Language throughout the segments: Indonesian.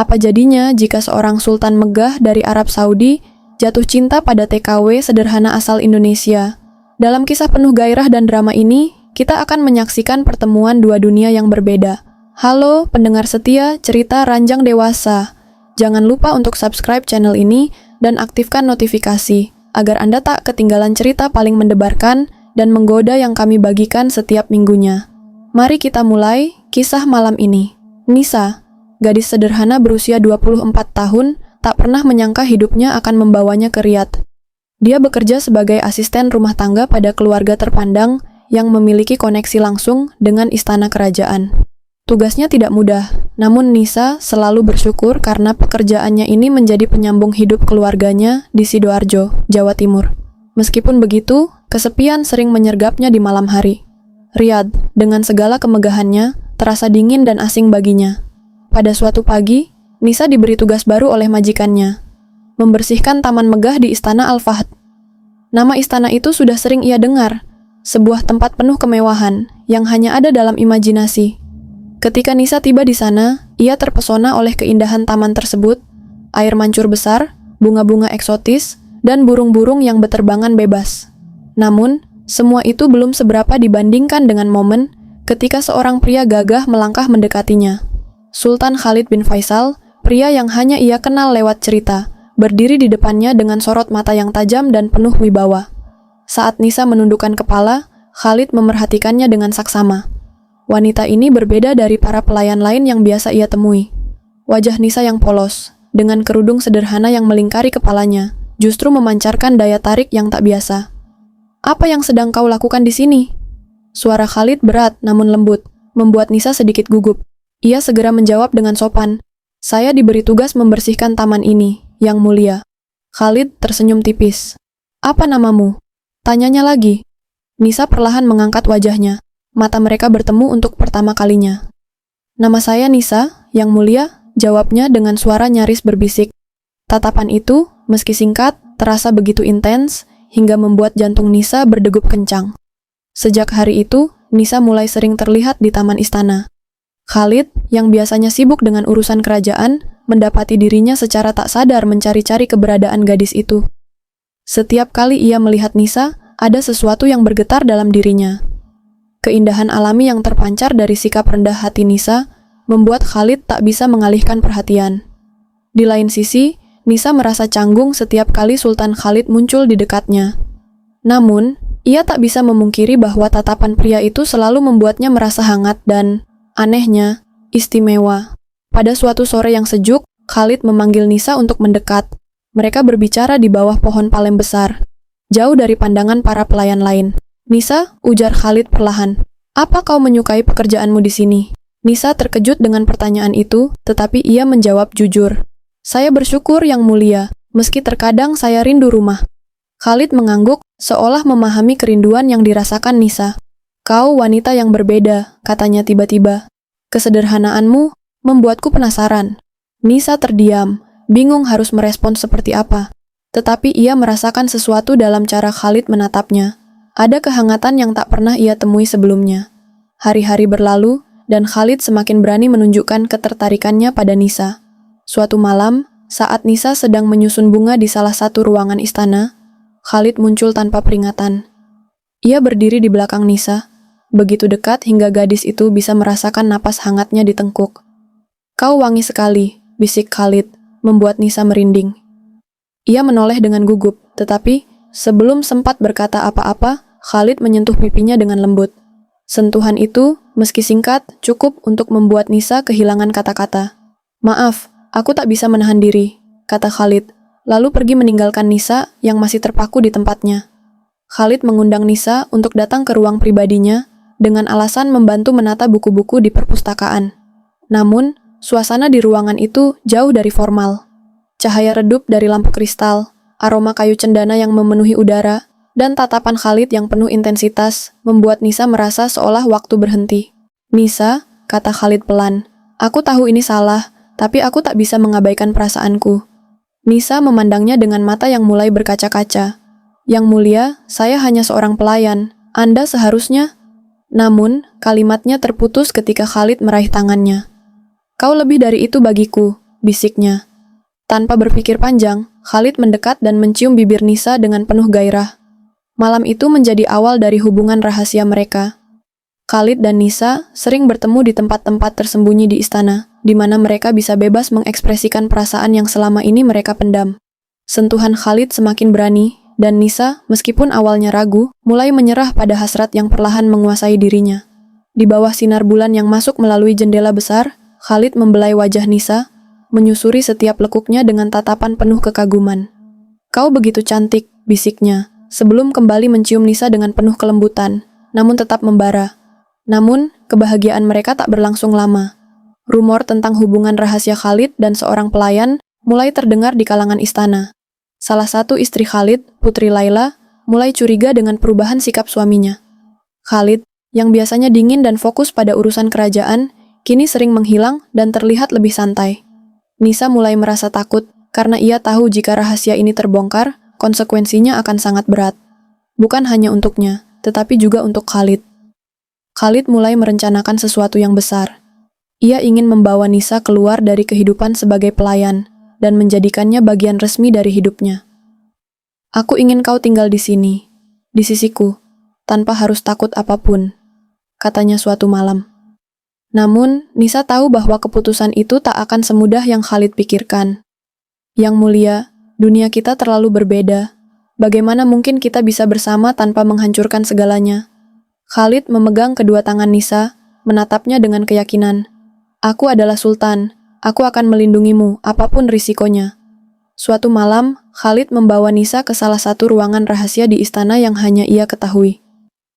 Apa jadinya jika seorang sultan megah dari Arab Saudi jatuh cinta pada TKW sederhana asal Indonesia? Dalam kisah penuh gairah dan drama ini, kita akan menyaksikan pertemuan dua dunia yang berbeda. Halo pendengar setia cerita Ranjang Dewasa. Jangan lupa untuk subscribe channel ini dan aktifkan notifikasi, agar Anda tak ketinggalan cerita paling mendebarkan dan menggoda yang kami bagikan setiap minggunya. Mari kita mulai kisah malam ini. Nisa, gadis sederhana berusia 24 tahun, tak pernah menyangka hidupnya akan membawanya ke Riyadh. Dia bekerja sebagai asisten rumah tangga pada keluarga terpandang yang memiliki koneksi langsung dengan istana kerajaan. Tugasnya tidak mudah, namun Nisa selalu bersyukur karena pekerjaannya ini menjadi penyambung hidup keluarganya di Sidoarjo, Jawa Timur. Meskipun begitu, kesepian sering menyergapnya di malam hari. Riyadh, dengan segala kemegahannya, terasa dingin dan asing baginya. Pada suatu pagi, Nisa diberi tugas baru oleh majikannya, membersihkan taman megah di Istana Al-Fahd. Nama istana itu sudah sering ia dengar, sebuah tempat penuh kemewahan yang hanya ada dalam imajinasi. Ketika Nisa tiba di sana, ia terpesona oleh keindahan taman tersebut, air mancur besar, bunga-bunga eksotis, dan burung-burung yang beterbangan bebas. Namun, semua itu belum seberapa dibandingkan dengan momen ketika seorang pria gagah melangkah mendekatinya. Sultan Khalid bin Faisal, pria yang hanya ia kenal lewat cerita, berdiri di depannya dengan sorot mata yang tajam dan penuh wibawa. Saat Nisa menundukkan kepala, Khalid memerhatikannya dengan saksama. Wanita ini berbeda dari para pelayan lain yang biasa ia temui. Wajah Nisa yang polos, dengan kerudung sederhana yang melingkari kepalanya, justru memancarkan daya tarik yang tak biasa. "Apa yang sedang kau lakukan di sini?" Suara Khalid berat namun lembut, membuat Nisa sedikit gugup. Ia segera menjawab dengan sopan, "Saya diberi tugas membersihkan taman ini, Yang Mulia." Khalid tersenyum tipis. "Apa namamu?" tanyanya lagi. Nisa perlahan mengangkat wajahnya. Mata mereka bertemu untuk pertama kalinya. "Nama saya Nisa, Yang Mulia," jawabnya dengan suara nyaris berbisik. Tatapan itu, meski singkat, terasa begitu intens, hingga membuat jantung Nisa berdegup kencang. Sejak hari itu, Nisa mulai sering terlihat di taman istana. Khalid, yang biasanya sibuk dengan urusan kerajaan, mendapati dirinya secara tak sadar mencari-cari keberadaan gadis itu. Setiap kali ia melihat Nisa, ada sesuatu yang bergetar dalam dirinya. Keindahan alami yang terpancar dari sikap rendah hati Nisa membuat Khalid tak bisa mengalihkan perhatian. Di lain sisi, Nisa merasa canggung setiap kali Sultan Khalid muncul di dekatnya. Namun, ia tak bisa memungkiri bahwa tatapan pria itu selalu membuatnya merasa hangat dan, anehnya, istimewa. Pada suatu sore yang sejuk, Khalid memanggil Nisa untuk mendekat. Mereka berbicara di bawah pohon palem besar, jauh dari pandangan para pelayan lain. "Nisa," ujar Khalid perlahan, "apa kau menyukai pekerjaanmu di sini?" Nisa terkejut dengan pertanyaan itu, tetapi ia menjawab jujur. "Saya bersyukur, Yang Mulia, meski terkadang saya rindu rumah." Khalid mengangguk, seolah memahami kerinduan yang dirasakan Nisa. "Kau wanita yang berbeda," katanya tiba-tiba. "Kesederhanaanmu membuatku penasaran." Nisa terdiam, bingung harus merespons seperti apa. Tetapi ia merasakan sesuatu dalam cara Khalid menatapnya. Ada kehangatan yang tak pernah ia temui sebelumnya. Hari-hari berlalu, dan Khalid semakin berani menunjukkan ketertarikannya pada Nisa. Suatu malam, saat Nisa sedang menyusun bunga di salah satu ruangan istana, Khalid muncul tanpa peringatan. Ia berdiri di belakang Nisa, begitu dekat hingga gadis itu bisa merasakan napas hangatnya di tengkuk. "Kau wangi sekali," bisik Khalid, membuat Nisa merinding. Ia menoleh dengan gugup, tetapi sebelum sempat berkata apa-apa, Khalid menyentuh pipinya dengan lembut. Sentuhan itu, meski singkat, cukup untuk membuat Nisa kehilangan kata-kata. "Maaf, aku tak bisa menahan diri," kata Khalid, lalu pergi meninggalkan Nisa yang masih terpaku di tempatnya. Khalid mengundang Nisa untuk datang ke ruang pribadinya dengan alasan membantu menata buku-buku di perpustakaan. Namun, suasana di ruangan itu jauh dari formal. Cahaya redup dari lampu kristal, aroma kayu cendana yang memenuhi udara, dan tatapan Khalid yang penuh intensitas membuat Nisa merasa seolah waktu berhenti. "Nisa," kata Khalid pelan, "aku tahu ini salah, tapi aku tak bisa mengabaikan perasaanku." Nisa memandangnya dengan mata yang mulai berkaca-kaca. "Yang Mulia, saya hanya seorang pelayan. Anda seharusnya..." Namun, kalimatnya terputus ketika Khalid meraih tangannya. "Kau lebih dari itu bagiku," bisiknya. Tanpa berpikir panjang, Khalid mendekat dan mencium bibir Nisa dengan penuh gairah. Malam itu menjadi awal dari hubungan rahasia mereka. Khalid dan Nisa sering bertemu di tempat-tempat tersembunyi di istana, di mana mereka bisa bebas mengekspresikan perasaan yang selama ini mereka pendam. Sentuhan Khalid semakin berani, dan Nisa, meskipun awalnya ragu, mulai menyerah pada hasrat yang perlahan menguasai dirinya. Di bawah sinar bulan yang masuk melalui jendela besar, Khalid membelai wajah Nisa, menyusuri setiap lekuknya dengan tatapan penuh kekaguman. "Kau begitu cantik," bisiknya, sebelum kembali mencium Nisa dengan penuh kelembutan, namun tetap membara. Namun, kebahagiaan mereka tak berlangsung lama. Rumor tentang hubungan rahasia Khalid dan seorang pelayan mulai terdengar di kalangan istana. Salah satu istri Khalid, Putri Laila, mulai curiga dengan perubahan sikap suaminya. Khalid, yang biasanya dingin dan fokus pada urusan kerajaan, kini sering menghilang dan terlihat lebih santai. Nisa mulai merasa takut karena ia tahu jika rahasia ini terbongkar, konsekuensinya akan sangat berat. Bukan hanya untuknya, tetapi juga untuk Khalid. Khalid mulai merencanakan sesuatu yang besar. Ia ingin membawa Nisa keluar dari kehidupan sebagai pelayan dan menjadikannya bagian resmi dari hidupnya. "Aku ingin kau tinggal di sini, di sisiku, tanpa harus takut apapun," katanya suatu malam. Namun, Nisa tahu bahwa keputusan itu tak akan semudah yang Khalid pikirkan. "Yang mulia, dunia kita terlalu berbeda. Bagaimana mungkin kita bisa bersama tanpa menghancurkan segalanya?" Khalid memegang kedua tangan Nisa, menatapnya dengan keyakinan. "Aku adalah Sultan. Aku akan melindungimu, apapun risikonya." Suatu malam, Khalid membawa Nisa ke salah satu ruangan rahasia di istana yang hanya ia ketahui.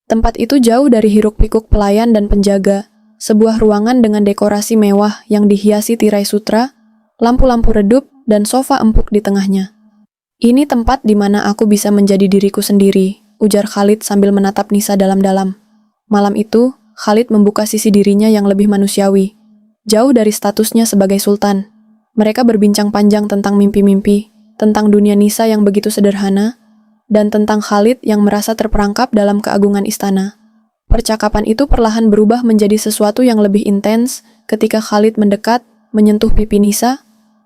Tempat itu jauh dari hiruk-pikuk pelayan dan penjaga, sebuah ruangan dengan dekorasi mewah yang dihiasi tirai sutra, lampu-lampu redup, dan sofa empuk di tengahnya. "Ini tempat di mana aku bisa menjadi diriku sendiri," ujar Khalid sambil menatap Nisa dalam-dalam. Malam itu, Khalid membuka sisi dirinya yang lebih manusiawi, jauh dari statusnya sebagai sultan. Mereka berbincang panjang tentang mimpi-mimpi, tentang dunia Nisa yang begitu sederhana, dan tentang Khalid yang merasa terperangkap dalam keagungan istana. Percakapan itu perlahan berubah menjadi sesuatu yang lebih intens ketika Khalid mendekat, menyentuh pipi Nisa,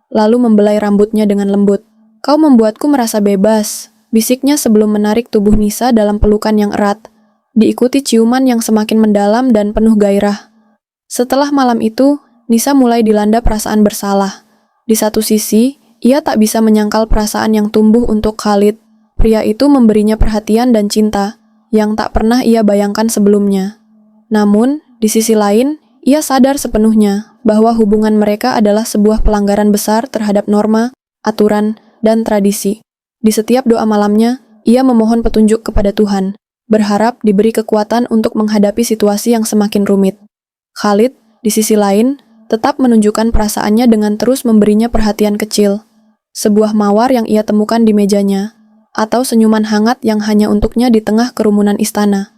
lalu membelai rambutnya dengan lembut. "Kau membuatku merasa bebas," bisiknya sebelum menarik tubuh Nisa dalam pelukan yang erat, diikuti ciuman yang semakin mendalam dan penuh gairah. Setelah malam itu, Nisa mulai dilanda perasaan bersalah. Di satu sisi, ia tak bisa menyangkal perasaan yang tumbuh untuk Khalid. Pria itu memberinya perhatian dan cinta yang tak pernah ia bayangkan sebelumnya. Namun, di sisi lain, ia sadar sepenuhnya bahwa hubungan mereka adalah sebuah pelanggaran besar terhadap norma, aturan, dan tradisi. Di setiap doa malamnya, ia memohon petunjuk kepada Tuhan, berharap diberi kekuatan untuk menghadapi situasi yang semakin rumit. Khalid, di sisi lain, tetap menunjukkan perasaannya dengan terus memberinya perhatian kecil. Sebuah mawar yang ia temukan di mejanya, atau senyuman hangat yang hanya untuknya di tengah kerumunan istana.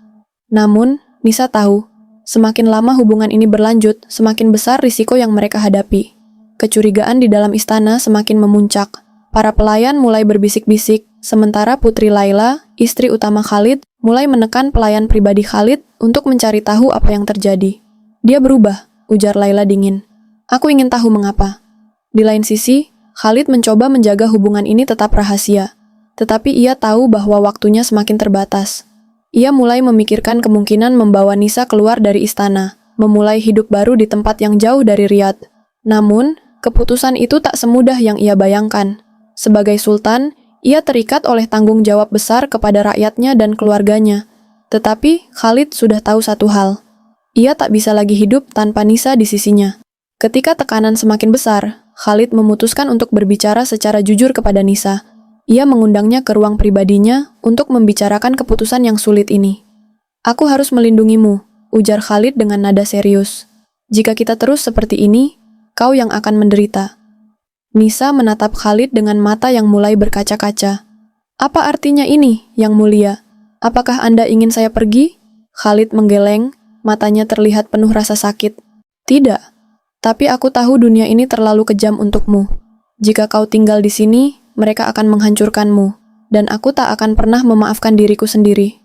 Namun, Nisa tahu, semakin lama hubungan ini berlanjut, semakin besar risiko yang mereka hadapi. Kecurigaan di dalam istana semakin memuncak. Para pelayan mulai berbisik-bisik, sementara Putri Laila, istri utama Khalid, mulai menekan pelayan pribadi Khalid untuk mencari tahu apa yang terjadi. "Dia berubah," ujar Laila dingin. "Aku ingin tahu mengapa." Di lain sisi, Khalid mencoba menjaga hubungan ini tetap rahasia, tetapi ia tahu bahwa waktunya semakin terbatas. Ia mulai memikirkan kemungkinan membawa Nisa keluar dari istana, memulai hidup baru di tempat yang jauh dari Riyadh. Namun, keputusan itu tak semudah yang ia bayangkan. Sebagai sultan, ia terikat oleh tanggung jawab besar kepada rakyatnya dan keluarganya. Tetapi, Khalid sudah tahu satu hal. Ia tak bisa lagi hidup tanpa Nisa di sisinya. Ketika tekanan semakin besar, Khalid memutuskan untuk berbicara secara jujur kepada Nisa. Ia mengundangnya ke ruang pribadinya untuk membicarakan keputusan yang sulit ini. "Aku harus melindungimu," ujar Khalid dengan nada serius. "Jika kita terus seperti ini, kau yang akan menderita." Nisa menatap Khalid dengan mata yang mulai berkaca-kaca. "Apa artinya ini, Yang Mulia? Apakah Anda ingin saya pergi?" Khalid menggeleng, matanya terlihat penuh rasa sakit. "Tidak, tapi aku tahu dunia ini terlalu kejam untukmu. Jika kau tinggal di sini, mereka akan menghancurkanmu, dan aku tak akan pernah memaafkan diriku sendiri."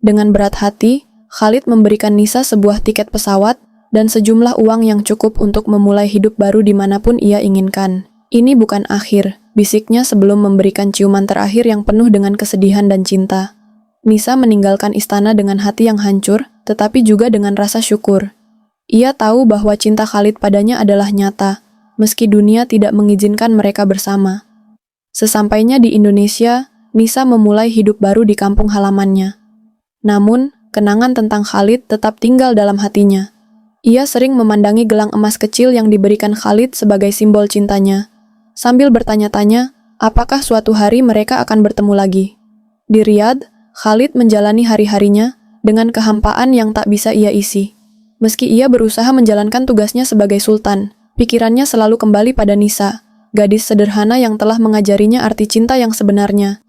Dengan berat hati, Khalid memberikan Nisa sebuah tiket pesawat dan sejumlah uang yang cukup untuk memulai hidup baru dimanapun ia inginkan. Ini bukan akhir, bisiknya sebelum memberikan ciuman terakhir yang penuh dengan kesedihan dan cinta. Nisa meninggalkan istana dengan hati yang hancur, tetapi juga dengan rasa syukur. Ia tahu bahwa cinta Khalid padanya adalah nyata, meski dunia tidak mengizinkan mereka bersama. Sesampainya di Indonesia, Nisa memulai hidup baru di kampung halamannya. Namun, kenangan tentang Khalid tetap tinggal dalam hatinya. Ia sering memandangi gelang emas kecil yang diberikan Khalid sebagai simbol cintanya, sambil bertanya-tanya, apakah suatu hari mereka akan bertemu lagi. Di Riyadh, Khalid menjalani hari-harinya dengan kehampaan yang tak bisa ia isi. Meski ia berusaha menjalankan tugasnya sebagai sultan, pikirannya selalu kembali pada Nisa, gadis sederhana yang telah mengajarinya arti cinta yang sebenarnya.